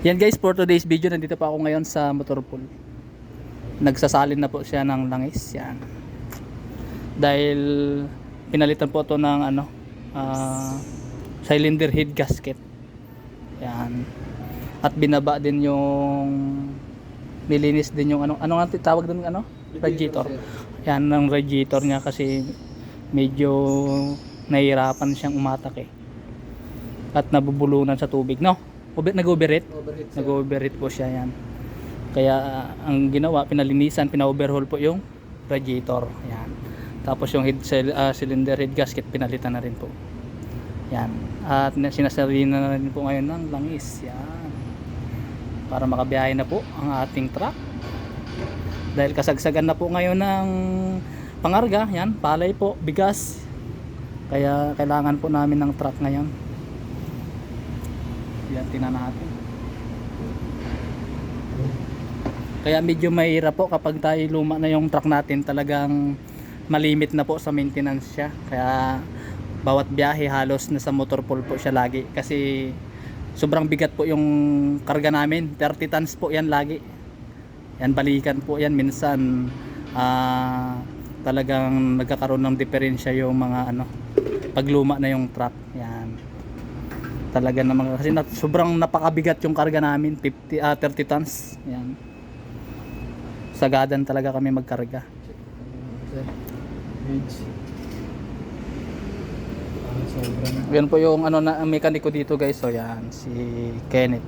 Yan guys, for today's video, nandito pa ako ngayon sa motor pool. Nagsasalin na po siya ng langis. Yan. Dahil pinalitan po ito ng cylinder head gasket. Yan. At binaba din yung nilinis din yung ano nga tawag doon, radiator. Yan ng radiator niya kasi medyo nahihirapan siyang umatak eh. At nabubulunan sa tubig, no? Nag-overheat? Nag-overheat po siya, yan. Kaya ang ginawa, pinalinisan, pina-overhaul po yung radiator. Yan. Tapos yung cylinder head gasket, pinalitan na rin po. Yan. At sinasarina na rin po ngayon ng langis. Yan. Para makabiyahe na po ang ating truck. Dahil kasagsagan na po ngayon ng pangarga. Yan, palay po, bigas. Kaya kailangan po namin ng truck ngayon. Yan, tingnan natin. Kaya medyo mahirap po kapag tayo luma na yung truck natin, talagang malimit na po sa maintenance siya. Kaya bawat biyahe halos nasa motor pool po siya lagi kasi sobrang bigat po yung karga namin. 30 tons po yan lagi. Yan, balikan po yan minsan. Talagang nagkakaroon ng diferensya yung mga pagluma na yung truck. Yan. Talaga naman kasi sobrang napakabigat yung karga namin, 30 tons. Yan. Sagadan talaga kami magkarga. Yan po yung na mekaniko dito guys. So yan si Kenneth.